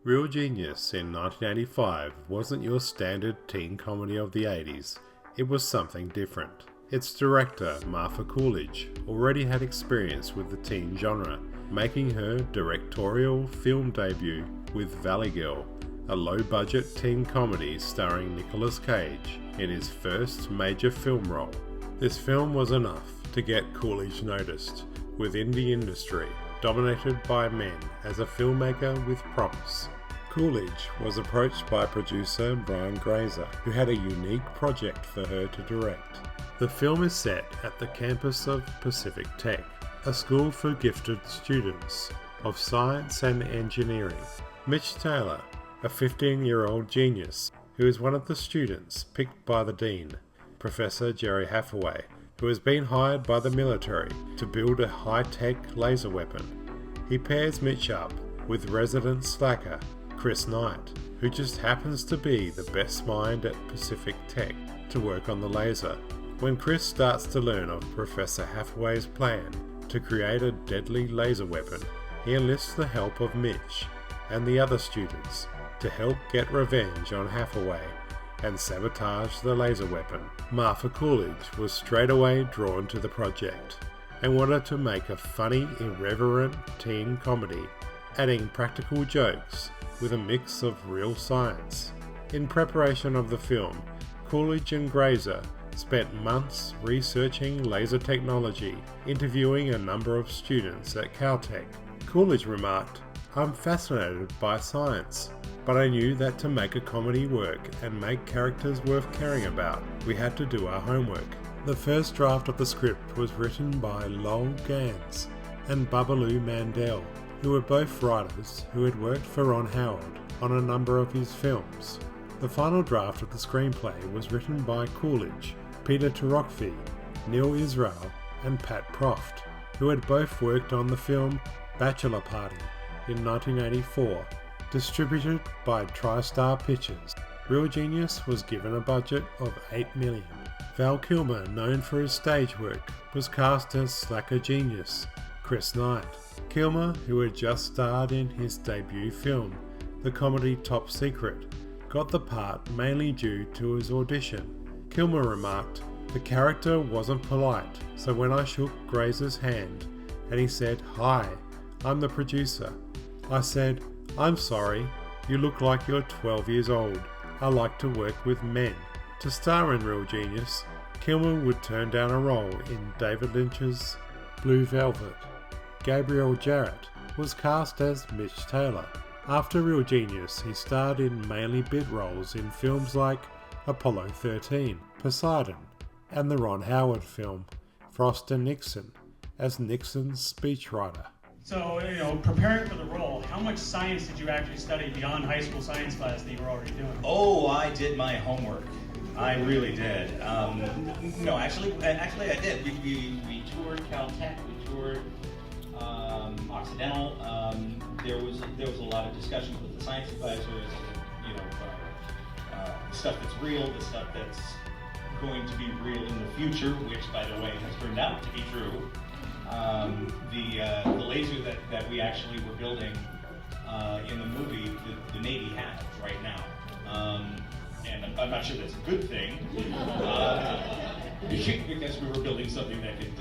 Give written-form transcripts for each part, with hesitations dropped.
Real Genius in 1985 wasn't your standard teen comedy of the 80s, it was something different. Its director, Martha Coolidge, already had experience with the teen genre, making her directorial film debut with Valley Girl, a low-budget teen comedy starring Nicolas Cage in his first major film role. This film was enough to get Coolidge noticed within the industry, dominated by men, as a filmmaker with promise. Coolidge was approached by producer Brian Grazer, who had a unique project for her to direct. The film is set at the campus of Pacific Tech, a school for gifted students of science and engineering. Mitch Taylor, a 15-year-old genius who is one of the students picked by the dean, Professor Jerry Hathaway, who has been hired by the military to build a high-tech laser weapon. He pairs Mitch up with resident slacker Chris Knight, who just happens to be the best mind at Pacific Tech to work on the laser. When Chris starts to learn of Professor Hathaway's plan to create a deadly laser weapon, he enlists the help of Mitch and the other students to help get revenge on Hathaway and sabotage the laser weapon. Martha Coolidge was straight away drawn to the project and wanted to make a funny, irreverent teen comedy, adding practical jokes with a mix of real science. In preparation of the film, Coolidge and Grazer spent months researching laser technology, interviewing a number of students at Caltech. Coolidge remarked, "I'm fascinated by science, but I knew that to make a comedy work and make characters worth caring about, we had to do our homework." The first draft of the script was written by Lowell Gans and Babalu Mandel, who were both writers who had worked for Ron Howard on a number of his films. The final draft of the screenplay was written by Coolidge, Peter Turokvi, Neil Israel and Pat Proft, who had both worked on the film Bachelor Party in 1984, distributed by TriStar Pictures. Real Genius was given a budget of $8 million. Val Kilmer, known for his stage work, was cast as slacker genius Chris Knight. Kilmer, who had just starred in his debut film, the comedy Top Secret, got the part mainly due to his audition. Kilmer remarked, "The character wasn't polite, so when I shook Grazer's hand and he said, 'Hi, I'm the producer,' I said, 'I'm sorry, you look like you're 12 years old. I like to work with men.'" To star in Real Genius, Kilmer would turn down a role in David Lynch's Blue Velvet. Gabriel Jarrett was cast as Mitch Taylor. After Real Genius, he starred in mainly bit roles in films like Apollo 13, Poseidon, and the Ron Howard film Frost and Nixon as Nixon's speechwriter. So, preparing for the role, how much science did you actually study beyond high school science class that you were already doing? Oh, I did my homework. I really did. No, actually, I did. We toured Caltech. We toured Occidental. There was a lot of discussions with the science advisors. The stuff that's real, the stuff that's going to be real in the future, which, by the way, has turned out to be true. The laser that we actually were building in the movie, the Navy has right now. And I'm not sure that's a good thing, because we were building something that could,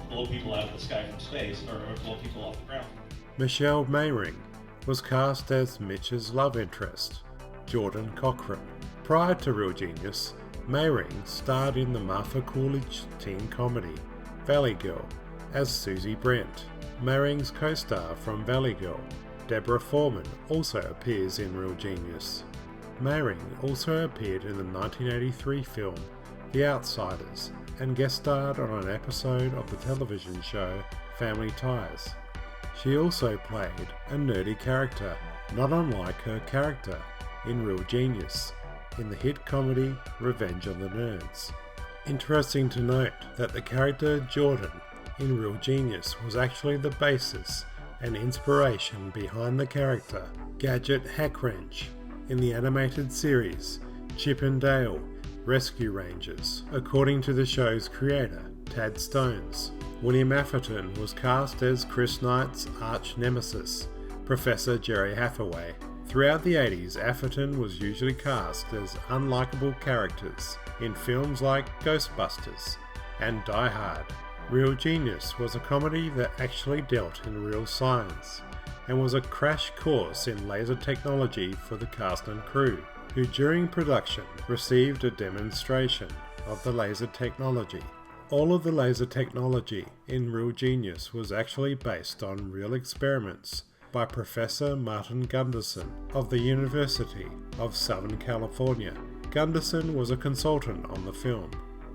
blow people out of the sky from space, or blow people off the ground. Michelle Mayring was cast as Mitch's love interest, Jordan Cochran. Prior to Real Genius, Mayring starred in the Martha Coolidge teen comedy Valley Girl as Susie Brent. Mayring's co-star from Valley Girl, Deborah Foreman, also appears in Real Genius. Mayring also appeared in the 1983 film The Outsiders and guest starred on an episode of the television show Family Ties. She also played a nerdy character, not unlike her character in Real Genius, in the hit comedy Revenge on the Nerds. Interesting to note that the character Jordan in Real Genius was actually the basis and inspiration behind the character Gadget Hackwrench in the animated series Chip and Dale Rescue Rangers, according to the show's creator, Tad Stones. William Atherton was cast as Chris Knight's arch nemesis, Professor Jerry Hathaway. Throughout the 80s, Atherton was usually cast as unlikable characters in films like Ghostbusters and Die Hard. Real Genius was a comedy that actually dealt in real science and was a crash course in laser technology for the cast and crew, who during production received a demonstration of the laser technology. All of the laser technology in Real Genius was actually based on real experiments by Professor Martin Gunderson of the University of Southern California. Gunderson was a consultant on the film.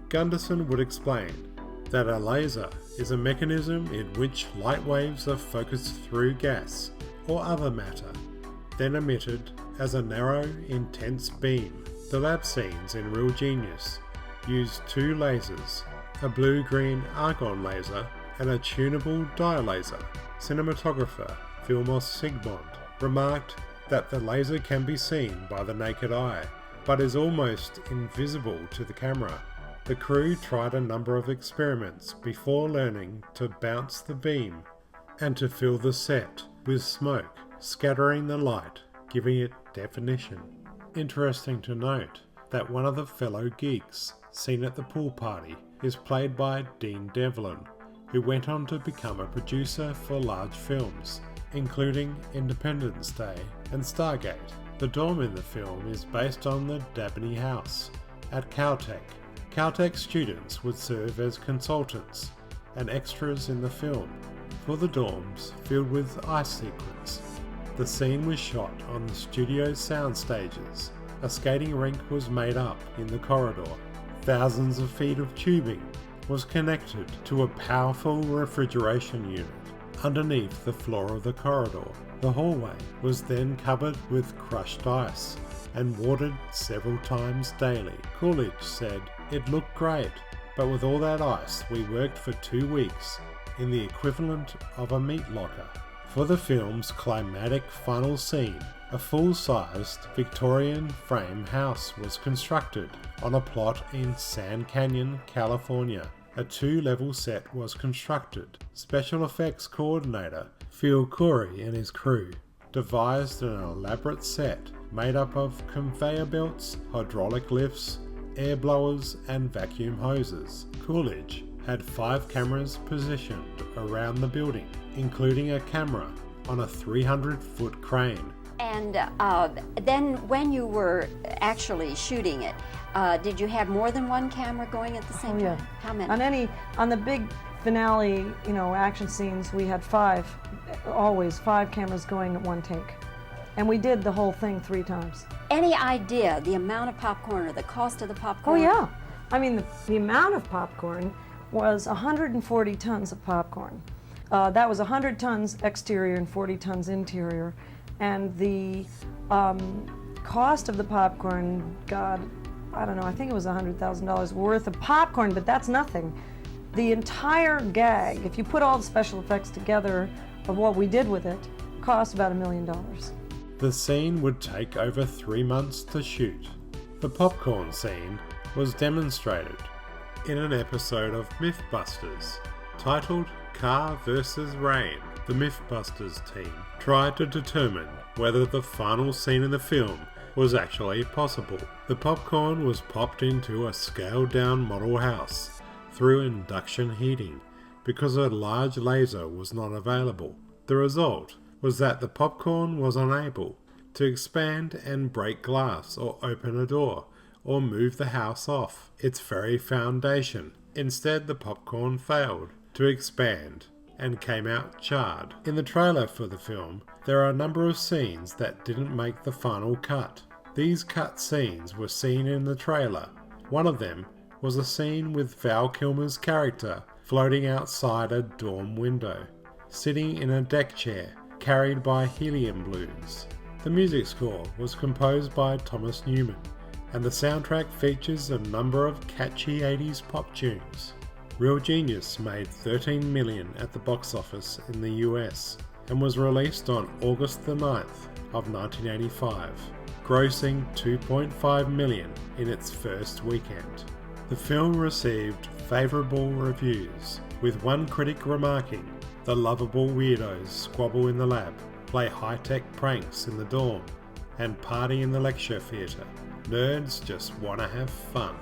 Gunderson would explain that a laser is a mechanism in which light waves are focused through gas or other matter, then emitted as a narrow, intense beam. The lab scenes in Real Genius used two lasers, a blue-green argon laser and a tunable dye laser. Cinematographer Vilmos Sigmund remarked that the laser can be seen by the naked eye, but is almost invisible to the camera. The crew tried a number of experiments before learning to bounce the beam and to fill the set with smoke, scattering the light, giving it definition. Interesting to note that one of the fellow geeks seen at the pool party is played by Dean Devlin, who went on to become a producer for large films, including Independence Day and Stargate. The dorm in the film is based on the Dabney House at Caltech. Caltech students would serve as consultants and extras in the film for the dorms filled with ice sequence. The scene was shot on the studio's sound stages. A skating rink was made up in the corridor. Thousands of feet of tubing was connected to a powerful refrigeration unit underneath the floor of the corridor. The hallway was then covered with crushed ice and watered several times daily. Coolidge said, "It looked great, but with all that ice we worked for 2 weeks in the equivalent of a meat locker." For the film's climatic final scene, a full-sized Victorian frame house was constructed on a plot in Sand Canyon, California. A 2-level set was constructed. Special effects coordinator Phil Corey and his crew devised an elaborate set made up of conveyor belts, hydraulic lifts, air blowers and vacuum hoses. Coolidge had 5 cameras positioned around the building, including a camera on a 300-foot crane. And then when you were actually shooting it, did you have more than one camera going at the same time? How many? On the big finale, action scenes, we had 5 cameras going at one take. And we did the whole thing 3 times. Any idea the amount of popcorn or the cost of the popcorn? Oh yeah. I mean, the amount of popcorn was 140 tons of popcorn. That was 100 tons exterior and 40 tons interior. And the cost of the popcorn, God, I don't know, I think it was $100,000 worth of popcorn, but that's nothing. The entire gag, if you put all the special effects together of what we did with it, cost about $1 million. The scene would take over 3 months to shoot. The popcorn scene was demonstrated in an episode of Mythbusters titled Car vs. Rain. The Mythbusters team tried to determine whether the final scene in the film was actually possible. The popcorn was popped into a scaled-down model house through induction heating because a large laser was not available. The result was that the popcorn was unable to expand and break glass or open a door or move the house off its very foundation. Instead, the popcorn failed to expand and came out charred. In the trailer for the film, there are a number of scenes that didn't make the final cut. These cut scenes were seen in the trailer. One of them was a scene with Val Kilmer's character floating outside a dorm window, sitting in a deck chair carried by helium balloons. The music score was composed by Thomas Newman, and the soundtrack features a number of catchy 80s pop tunes. Real Genius made $13 million at the box office in the US and was released on August the 9th of 1985, grossing $2.5 million in its first weekend. The film received favourable reviews, with one critic remarking, "The lovable weirdos squabble in the lab, play high-tech pranks in the dorm, and party in the lecture theatre. Nerds just want to have fun.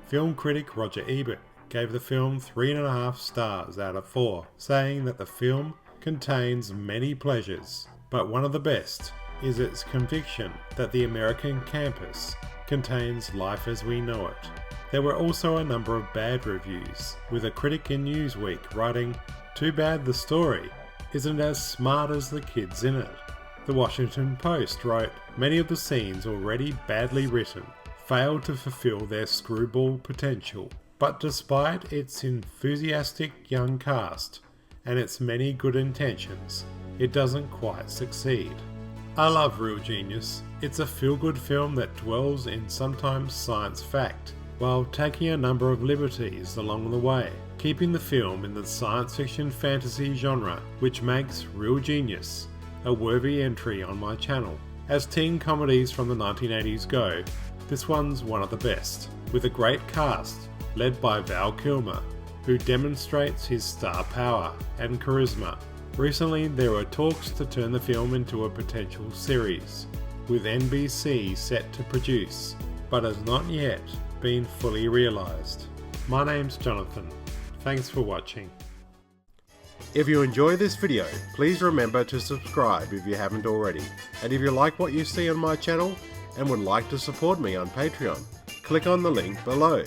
Film critic Roger Ebert gave the film 3.5 stars out of 4, saying that the film contains many pleasures, but one of the best is its conviction that the American campus contains life as we know it. There were also a number of bad reviews, with a critic in Newsweek writing, "Too bad the story isn't as smart as the kids in it." The Washington Post wrote, "Many of the scenes already badly written failed to fulfill their screwball potential, but despite its enthusiastic young cast and its many good intentions, it doesn't quite succeed." I love Real Genius. It's a feel-good film that dwells in sometimes science fact, while taking a number of liberties along the way, keeping the film in the science fiction fantasy genre, which makes Real Genius a worthy entry on my channel. As teen comedies from the 1980s go, this one's one of the best, with a great cast led by Val Kilmer, who demonstrates his star power and charisma. Recently, there were talks to turn the film into a potential series, with NBC set to produce, but has not yet been fully realised. My name's Jonathan. Thanks for watching. If you enjoy this video, please remember to subscribe if you haven't already. And if you like what you see on my channel and would like to support me on Patreon, click on the link below.